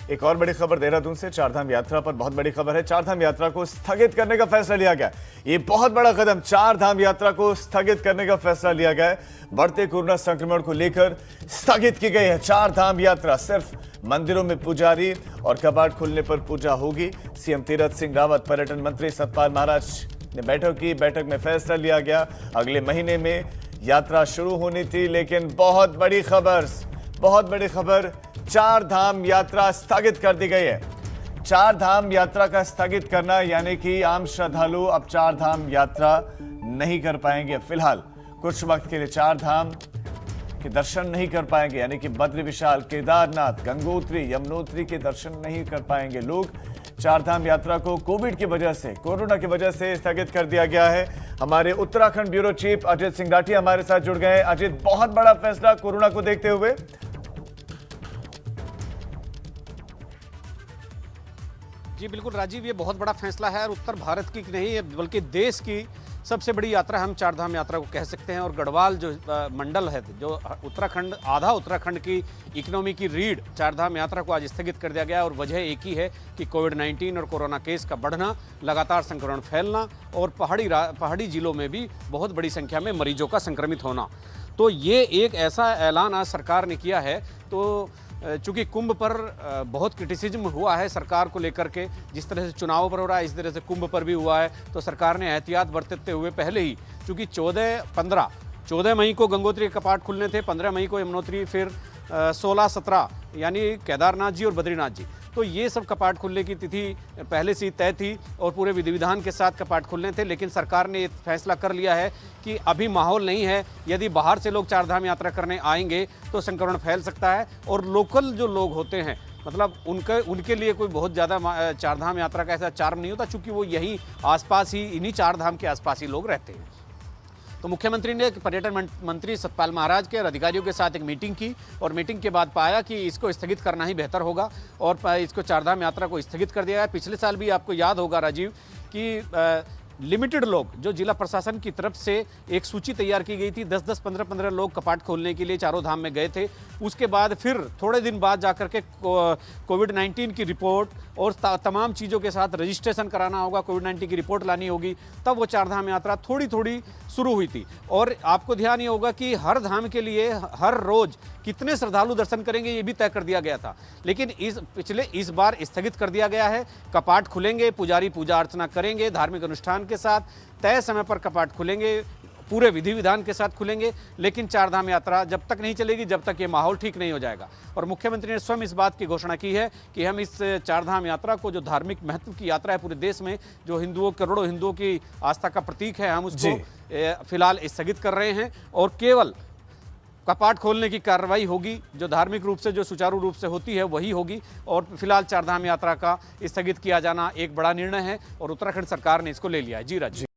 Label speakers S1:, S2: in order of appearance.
S1: एक और बड़ी खबर देहरादून से, चारधाम यात्रा पर बहुत बड़ी खबर है। चारधाम यात्रा को स्थगित करने का फैसला लिया गया। ये बहुत बड़ा कदम, चारधाम यात्रा को स्थगित करने का फैसला लिया गया है। बढ़ते कोरोना संक्रमण को लेकर स्थगित की गई है चारधाम यात्रा। सिर्फ मंदिरों में पुजारी और कपाट खुलने पर पूजा होगी। सीएम तीरथ सिंह रावत, पर्यटन मंत्री सतपाल महाराज ने बैठक की। बैठक में फैसला लिया गया अगले महीने में यात्रा शुरू होनी थी, लेकिन बहुत बड़ी खबर, चार धाम यात्रा स्थगित कर दी गई है। चार धाम यात्रा का स्थगित करना यानी कि आम श्रद्धालु अब चार धाम यात्रा नहीं कर पाएंगे। फिलहाल कुछ वक्त के लिए चार धाम के दर्शन नहीं कर पाएंगे, यानी कि बद्री विशाल, केदारनाथ, गंगोत्री, यमुनोत्री के दर्शन नहीं कर पाएंगे लोग। चार धाम यात्रा को कोरोना की वजह से स्थगित कर दिया गया है। हमारे उत्तराखंड ब्यूरो चीफ अजित सिंह राठी हमारे साथ जुड़ गए हैं। अजित, बहुत बड़ा फैसला कोरोना को देखते हुए।
S2: जी बिल्कुल राजीव, ये बहुत बड़ा फैसला है और उत्तर भारत की नहीं बल्कि देश की सबसे बड़ी यात्रा हम चारधाम यात्रा को कह सकते हैं। और गढ़वाल जो मंडल है, जो उत्तराखंड, आधा उत्तराखंड की इकोनॉमी की रीढ़, चारधाम यात्रा को आज स्थगित कर दिया गया। और वजह एक ही है कि कोविड-19 और कोरोना केस का बढ़ना, लगातार संक्रमण फैलना और पहाड़ी जिलों में भी बहुत बड़ी संख्या में मरीजों का संक्रमित होना। तो ये एक ऐसा ऐलान आज सरकार ने किया है। तो चूँकि कुंभ पर बहुत क्रिटिसिज्म हुआ है सरकार को लेकर के, जिस तरह से चुनाव पर हो रहा है इस तरह से कुंभ पर भी हुआ है, तो सरकार ने एहतियात बरतते हुए पहले ही, चूँकि 14 मई को गंगोत्री के कपाट खुलने थे, 15 मई को यमुनोत्री, फिर 16-17 यानी केदारनाथ जी और बद्रीनाथ जी, तो ये सब कपाट खुलने की तिथि पहले से ही तय थी और पूरे विधि विधान के साथ कपाट खुलने थे। लेकिन सरकार ने ये फैसला कर लिया है कि अभी माहौल नहीं है, यदि बाहर से लोग चारधाम यात्रा करने आएंगे तो संक्रमण फैल सकता है। और लोकल जो लोग होते हैं, मतलब उनके लिए कोई बहुत ज़्यादा चारधाम यात्रा का ऐसा चार्म नहीं होता, चूँकि वो यहीं आसपास ही, इन्हीं चारधाम के आसपास ही लोग रहते हैं। तो मुख्यमंत्री ने पर्यटन मंत्री सतपाल महाराज के और अधिकारियों के साथ एक मीटिंग की और मीटिंग के बाद पाया कि इसको स्थगित करना ही बेहतर होगा और इसको चारधाम यात्रा को स्थगित कर दिया है। पिछले साल भी आपको याद होगा राजीव कि लिमिटेड लोग, जो जिला प्रशासन की तरफ से एक सूची तैयार की गई थी, 10-10, 15-15 लोग कपाट खोलने के लिए चारों धाम में गए थे। उसके बाद फिर थोड़े दिन बाद जाकर के कोविड-19 की रिपोर्ट और तमाम चीज़ों के साथ रजिस्ट्रेशन कराना होगा, कोविड-19 की रिपोर्ट लानी होगी, तब वो चारधाम यात्रा थोड़ी शुरू हुई थी। और आपको ध्यान ये होगा कि हर धाम के लिए हर रोज़ कितने श्रद्धालु दर्शन करेंगे ये भी तय कर दिया गया था। लेकिन इस बार स्थगित कर दिया गया है। कपाट खुलेंगे, पुजारी पूजा अर्चना करेंगे, धार्मिक अनुष्ठान के साथ तय समय पर कपाट खुलेंगे, पूरे विधि विधान के साथ खुलेंगे। लेकिन चारधाम यात्रा जब तक नहीं चलेगी, जब तक ये माहौल ठीक नहीं हो जाएगा। और मुख्यमंत्री ने स्वयं इस बात की घोषणा की है कि हम इस चारधाम यात्रा को, जो धार्मिक महत्व की यात्रा है पूरे देश में, जो करोड़ों हिंदुओं की आस्था का प्रतीक है, हम उसको फिलहाल स्थगित कर रहे हैं और केवल कपाट खोलने की कार्रवाई होगी जो धार्मिक रूप से, जो सुचारू रूप से होती है, वही होगी। और फिलहाल चारधाम यात्रा का स्थगित किया जाना एक बड़ा निर्णय है और उत्तराखंड सरकार ने इसको ले लिया है। जी राजीव।